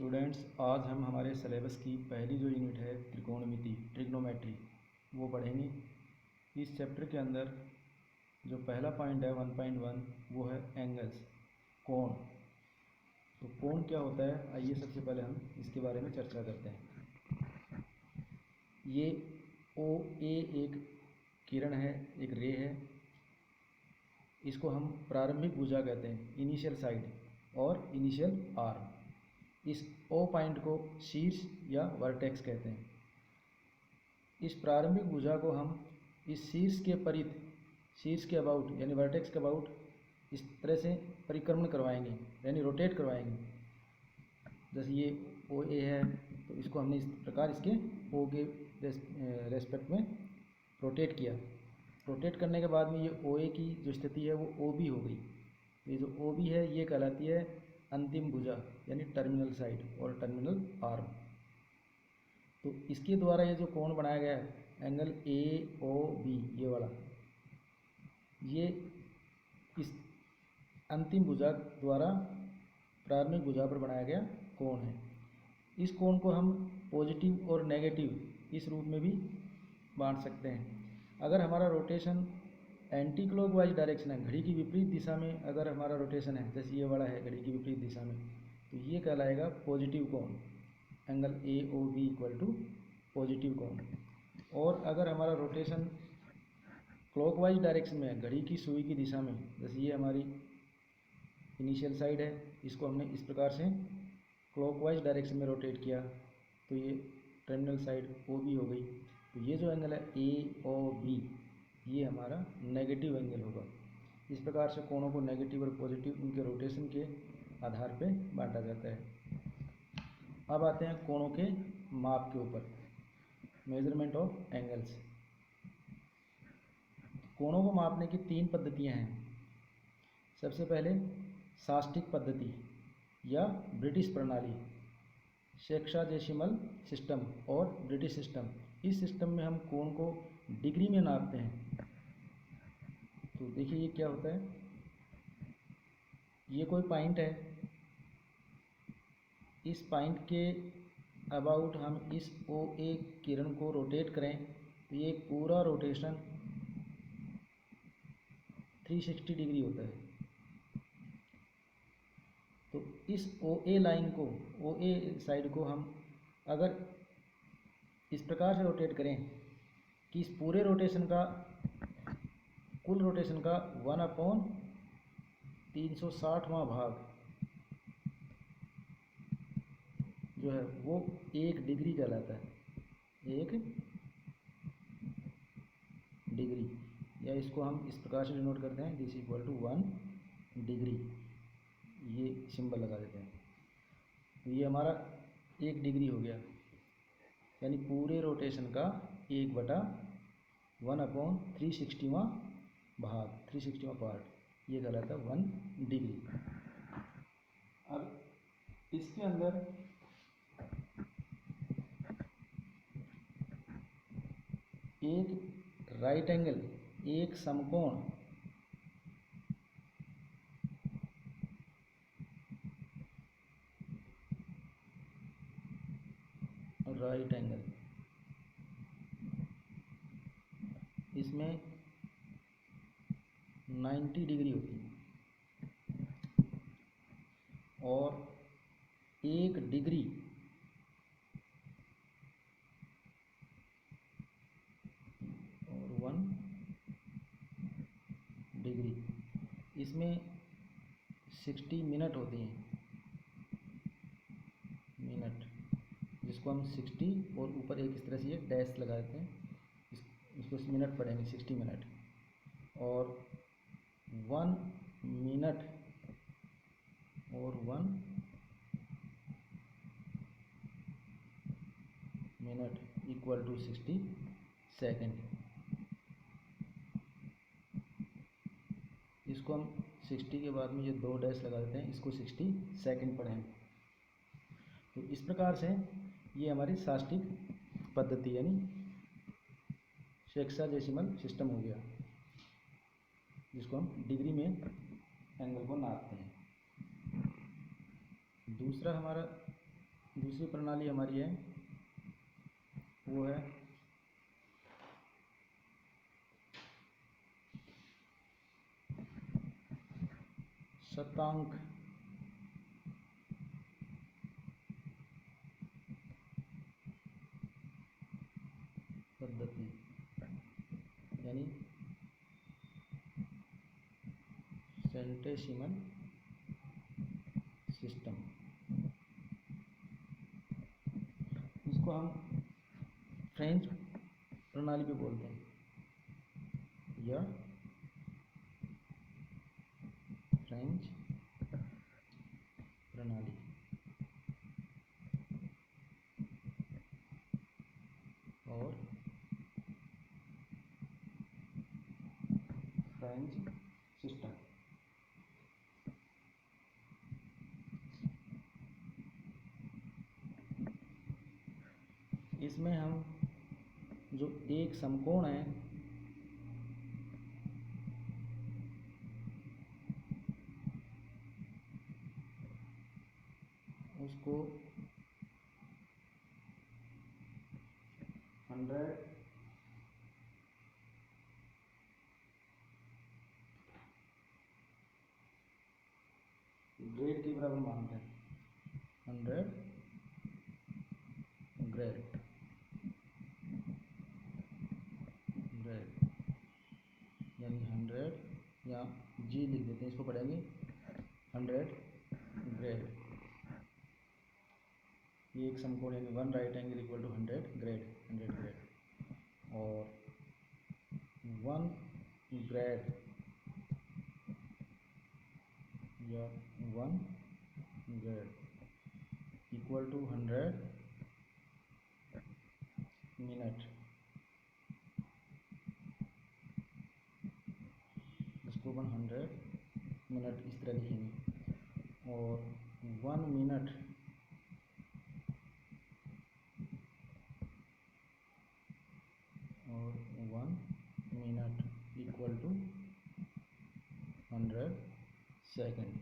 Students, आज हम हमारे सिलेबस की पहली जो यूनिट है त्रिकोणमिति ट्रिग्नोमेट्री वो पढ़ेंगे। इस चैप्टर के अंदर जो पहला पॉइंट है 1.1 वो है एंगल्स, कोण। तो कोण क्या होता है, आइए सबसे पहले हम इसके बारे में चर्चा करते हैं। ये ओ ए एक किरण है, एक रे है। इसको हम प्रारंभिक भुजा कहते हैं, इनिशियल साइड और इनिशियल आर्म। इस ओ पॉइंट को शीर्ष या वर्टेक्स कहते हैं। इस प्रारंभिक भुजा को हम इस शीर्ष के परिध, शीर्ष के अबाउट यानी वर्टेक्स के अबाउट इस तरह से परिक्रमण करवाएंगे, यानी रोटेट करवाएंगे। जैसे ये ओ ए है तो इसको हमने इस प्रकार इसके ओ के रेस्पेक्ट में रोटेट किया। रोटेट करने के बाद में ये ओ ए की जो स्थिति है वो ओ बी हो गई। ये जो ओ बी है ये कहलाती है अंतिम भुजा यानी टर्मिनल साइड और टर्मिनल आर्म। तो इसके द्वारा ये जो कोण बनाया गया है एंगल ए ओ बी, ये वाला, ये इस अंतिम भुजा द्वारा प्रारंभिक भुजा पर बनाया गया कोण है। इस कोण को हम पॉजिटिव और नेगेटिव इस रूप में भी बांट सकते हैं। अगर हमारा रोटेशन एंटी क्लॉकवाइज डायरेक्शन है, घड़ी की विपरीत दिशा में अगर हमारा रोटेशन है, जैसे ये वाला है घड़ी की विपरीत दिशा में, तो ये कहलाएगा पॉजिटिव कोण, angle A O B equal to positive कोण। और अगर हमारा रोटेशन क्लॉकवाइज डायरेक्शन में है, घड़ी की सुई की दिशा में, जैसे ये हमारी इनिशियल साइड है, इसको हमने इस प्रकार से क्लॉकवाइज डायरेक्शन में रोटेट किया तो ये टर्मिनल साइड ओ बी हो गई। तो ये जो एंगल है ए ओ बी ये हमारा नेगेटिव एंगल होगा। इस प्रकार से कोणों को नेगेटिव और पॉजिटिव उनके रोटेशन के आधार पे बांटा जाता है। अब आते हैं कोणों के माप के ऊपर, मेजरमेंट ऑफ एंगल्स। कोणों को मापने की तीन पद्धतियां हैं। सबसे पहले साष्टिक पद्धति या ब्रिटिश प्रणाली, सेक्साडेसिमल सिस्टम और ब्रिटिश सिस्टम। इस सिस्टम में हम कोण को डिग्री में नापते हैं। तो देखिए ये क्या होता है, ये कोई पॉइंट है, इस पॉइंट के अबाउट हम इस ओ ए किरण को रोटेट करें तो ये पूरा रोटेशन 360 डिग्री होता है। तो इस ओ ए लाइन को, ओ ए साइड को हम अगर इस प्रकार से रोटेट करें कि इस पूरे रोटेशन का, कुल रोटेशन का 1/360वां भाग जो है वो 1 डिग्री कहलाता है। 1 डिग्री, या इसको हम इस प्रकार से डिनोट करते हैं, दिस इक्वल टू 1 डिग्री, ये सिंबल लगा देते हैं। तो ये हमारा 1 डिग्री हो गया, यानी पूरे रोटेशन का 1/1/360वां भाग, 360वां पार्ट, ये कहलाता है 1 डिग्री। अब इसके अंदर एक राइट एंगल, एक समकोण, राइट एंगल, इसमें 90 डिग्री होती है। और 1 डिग्री और 1 डिग्री, इसमें 60 मिनट होती हैं, मिनट, जिसको हम 60 और ऊपर एक इस तरह से ये डैश लगा देते हैं, इसको मिनट पढ़ेंगे, 60 मिनट। और 1 मिनट और 1 मिनट इक्वल टू 60 सेकेंड। इसको हम 60 के बाद में ये 2 डैश लगा देते हैं, इसको 60 सेकेंड पढ़ेंगे। तो इस प्रकार से ये हमारी साष्टिक पद्धति यानी सेक्साडेसिमल सिस्टम हो गया, जिसको हम डिग्री में एंगल को नापते हैं। दूसरा हमारा दूसरी प्रणाली हमारी है वो है शतांक पद्धति, यानी सेंटेसिमल सिस्टम। इसको हम फ्रेंच प्रणाली भी बोलते हैं या फ्रेंच प्रणाली। और फ्रेंच सिस्टम, इसमें हम जो एक समकोण है उसको 100 ग्रेड के बराबर मानते हैं। 100 ग्रेड यानी 100 या जी लिख देते हैं, इसको पढ़ेंगे 100 ग्रेड। ये एक समकोण यानी 1 right angle equal to 100 grade, 100 grade. और 1 ग्रेड या 1 ग्रेड इक्वल टू 100 मिनट। इसको 100 मिनट इस तरह लिखेंगे। और 1 मिनट और 1 मिनट इक्वल टू 100 सेकेंड।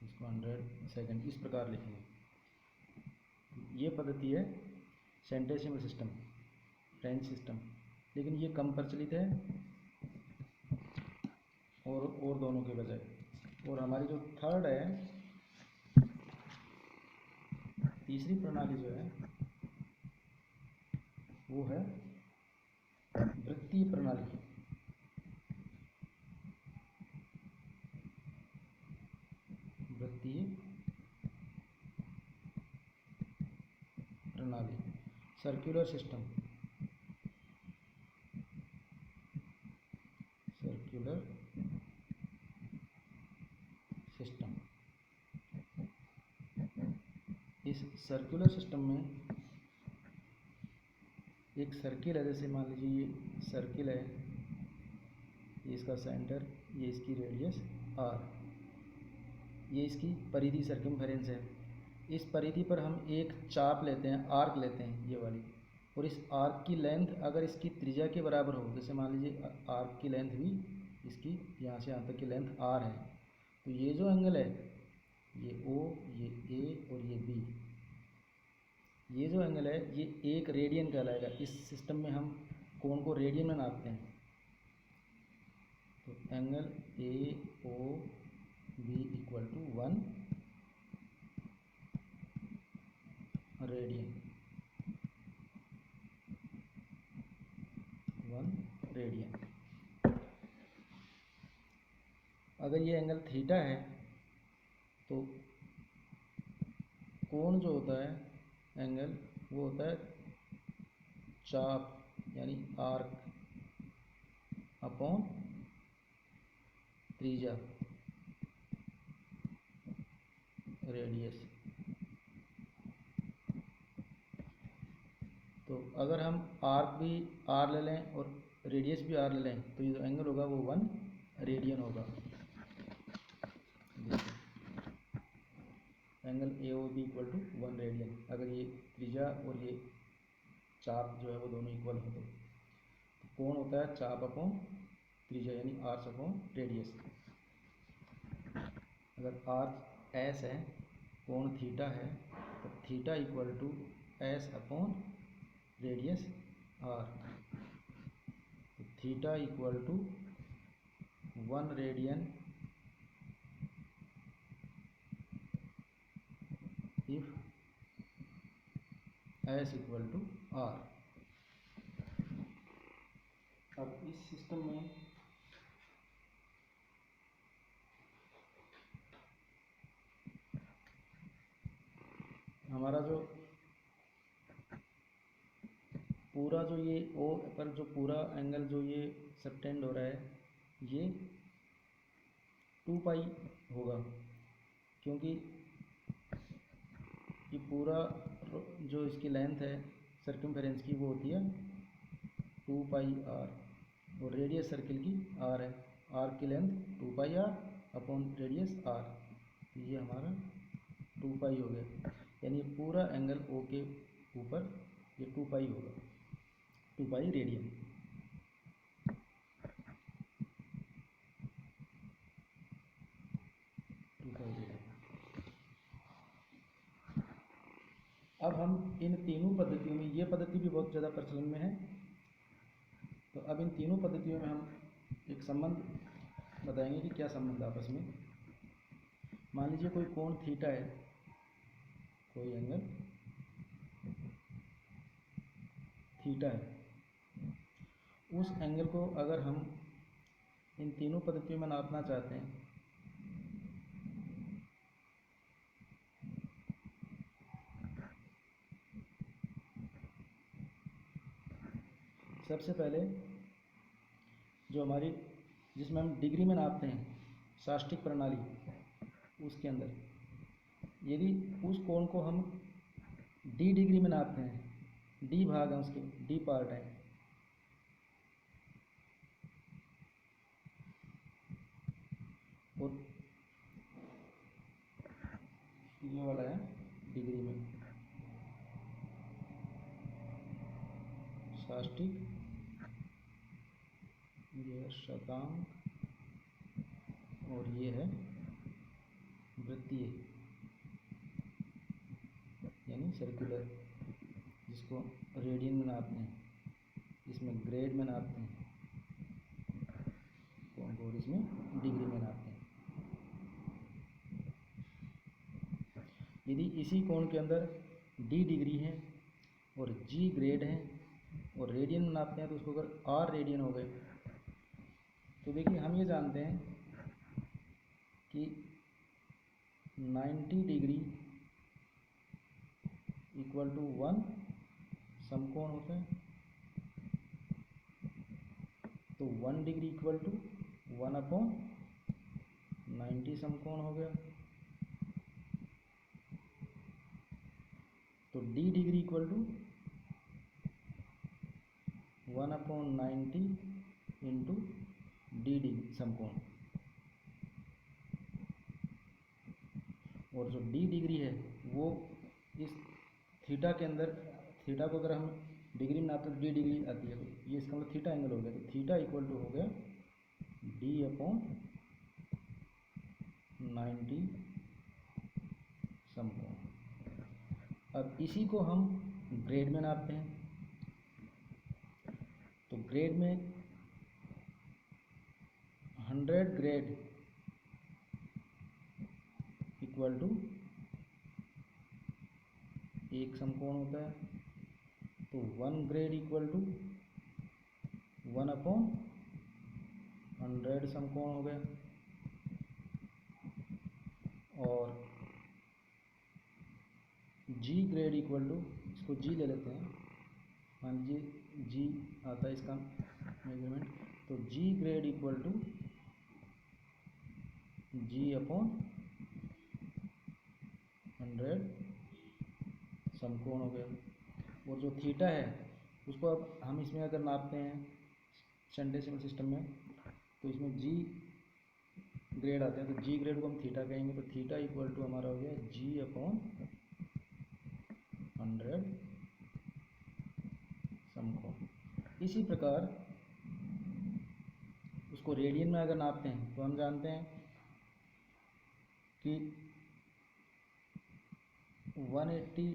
इसको 100 सेकेंड इस प्रकार लिखेंगे। ये पद्धति है सेंटेसिमल सिस्टम, फ्रेंच सिस्टम, लेकिन ये कम प्रचलित है और दोनों के बजाय। और हमारी जो थर्ड है, तीसरी प्रणाली जो है वो है वृत्तीय प्रणाली। वृत्तीय प्रणाली, सर्कुलर सिस्टम, सर्कुलर सिस्टम। इस सर्कुलर सिस्टम में एक सर्किल है, जैसे मान लीजिए ये सर्किल है, ये इसका सेंटर, ये इसकी रेडियस आर, ये इसकी परिधि सर्कमफेरेंस है। इस परिधि पर हम एक चाप लेते हैं, आर्क लेते हैं ये वाली, और इस आर्क की लेंथ अगर इसकी त्रिज्या के बराबर हो, जैसे मान लीजिए आर्क की लेंथ भी इसकी यहाँ से यहाँ तक की लेंथ आर है, तो ये जो एंगल है ये ओ, ये ए और ये बी, ये जो एंगल है ये 1 रेडियन कहलाएगा। इस सिस्टम में हम कोण को रेडियन में नापते हैं। तो angle A O B equal to 1 radian, 1 radian. अगर ये एंगल थीटा है तो कोण जो होता है एंगल वो होता है चाप यानी आर्क अपॉन त्रिज्या रेडियस। तो अगर हम आर्क भी आर ले लें और रेडियस भी आर ले लें तो ये जो एंगल होगा वो 1 रेडियन होगा। Angle A O B equal to 1 radian, अगर ये त्रिज्या और ये चाप जो है वो दोनों इक्वल हो तो कोण होता है चाप अपॉन त्रिज्या यानी आर अपॉन रेडियस। अगर आर्क एस है, कोण थीटा है, तो theta equal to S upon radius are. तो theta equal to 1 radian if S equal to R. अब इस सिस्टम में हमारा जो पूरा जो ये ओ पर जो पूरा एंगल जो ये सबटेंड हो रहा है, ये 2 पाई होगा, क्योंकि ये पूरा जो इसकी लेंथ है सर्कमफेरेंस की वो होती है 2 पाई आर, और रेडियस सर्किल की आर है। आर की length 2 pi r upon radius are, तो ये हमारा 2 पाई हो गया, यानी पूरा एंगल ओ के ऊपर ये 2 पाई होगा, 2 पाई रेडियन। अब हम इन तीनों पद्धतियों में, ये पद्धति भी बहुत ज़्यादा प्रचलन में है, तो अब इन तीनों पद्धतियों में हम एक संबंध बताएंगे कि क्या संबंध आपस में। मान लीजिए कोई कोण थीटा है, कोई एंगल थीटा है, उस एंगल को अगर हम इन तीनों पद्धतियों में नापना चाहते हैं, सबसे पहले जो हमारी जिसमें हम डिग्री में नापते हैं साष्टिक प्रणाली, उसके अंदर यदि उस कोण को हम डी डिग्री में नापते हैं, डी भाग है उसके, डी पार्ट है, और ये वाला है डिग्री में, साष्टिक, ये है शतांक, और ये है वृत्तीय यानी सर्कुलर, जिसको रेडियन में नापते हैं, इसमें ग्रेड में नापते हैं, और इसमें डिग्री में नापते हैं। यदि इसी कोण के अंदर डी डिग्री है और जी ग्रेड है और रेडियन में नापते हैं, तो उसको अगर आर रेडियन हो गए, तो देखिए हम ये जानते हैं कि 90 डिग्री इक्वल टू 1 समकोण होता है, तो 1 डिग्री इक्वल टू 1 अपॉन 90 समकोण हो गया। तो D degree equal to 1 upon 90 into D degree समकोण, और जो डी डिग्री है वो इस थीटा के अंदर, थीटा को अगर हम डिग्री में नापते तो डी डिग्री आती है, तो ये इसका मतलब थीटा एंगल हो गया, तो थीटा इक्वल टू हो गया डी अपॉन 90 समकोण। अब इसी को हम ग्रेड में नापते हैं, तो ग्रेड में 100 ग्रेड इक्वल टू 1 समकोण होता है, तो 1 ग्रेड इक्वल टू 1 अपॉन 100 समकोण हो गया। और जी ग्रेड इक्वल टू, इसको जी ले लेते हैं, मान लीजिए जी आता है इसका मेजरमेंट, तो G grade equal to G upon 100 समकोण हो गया। और जो थीटा है उसको अब हम इसमें अगर नापते हैं शन डेसिमल सिस्टम में, तो इसमें जी ग्रेड आते हैं, तो जी ग्रेड को हम थीटा कहेंगे, तो थीटा इक्वल टू हमारा हो गया जी अपॉन 100 समकोण। इसी प्रकार उसको रेडियन में अगर नापते हैं, तो हम जानते हैं कि 180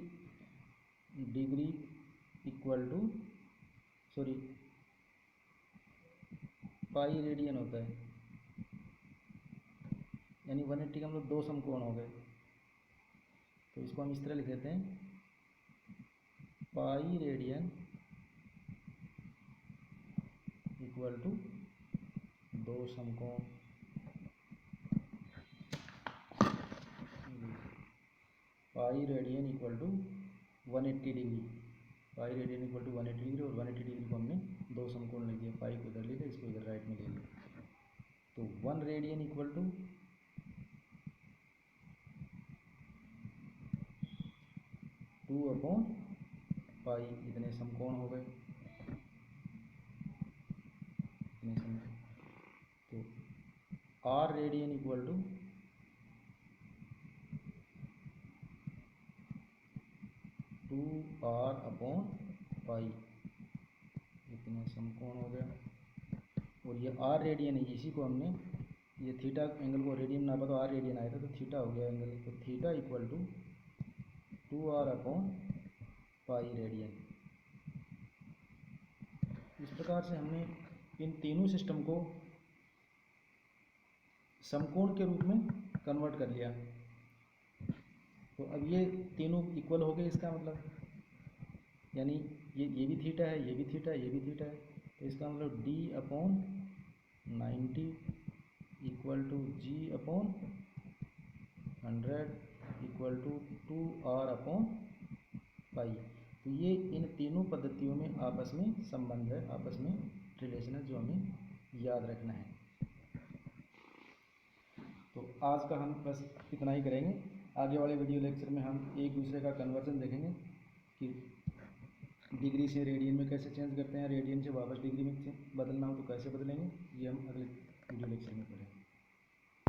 degree equal to pi radian होता है, यानी 180 के हम लोग 2 समकोण हो गए। तो इसको हम इस तरह लिख देते हैं, पाई रेडियन इक्वल टू 2 समकोण। Pi radian equal to 180 degree, pi radian equal to 180 degree, और 180 डिग्री को हमने 2 समकोण लिख दिया। पाई को इधर ले लिया, इसको इधर राइट में ले लिया। तो 1 रेडियन इक्वल टू 2/पाई, इतने समकोण हो गए, इतने समकोण। तो r रेडियन इक्वल टू 2r/पाई, इतने समकोण हो गया। और ये r रेडियन है, इसी को हमने ये थीटा एंगल को रेडियन नापा तो r रेडियन आया था, तो थीटा हो गया एंगल। तो थीटा इक्वल टू 2r/पाई रेडियन। इस प्रकार से हमने इन तीनों सिस्टम को समकोण के रूप में कन्वर्ट कर लिया। तो अब ये तीनों इक्वल हो गए, इसका मतलब यानी ये भी थीटा है, ये भी थीटा है, ये भी थीटा है। तो इसका मतलब d/90 equal to g/100 equal to 2r/पाई। तो ये इन तीनों पद्धतियों में आपस में संबंध है, आपस में रिलेशन है, जो हमें याद रखना है। तो आज का हम बस इतना ही करेंगे। आगे वाले वीडियो लेक्चर में हम एक दूसरे का कन्वर्जन देखेंगे कि डिग्री से रेडियन में कैसे चेंज करते हैं, रेडियन से वापस डिग्री में बदलना हो तो कैसे बदलेंगे। ये हम अगले वीडियो लेक्चर में पढ़ेंगे।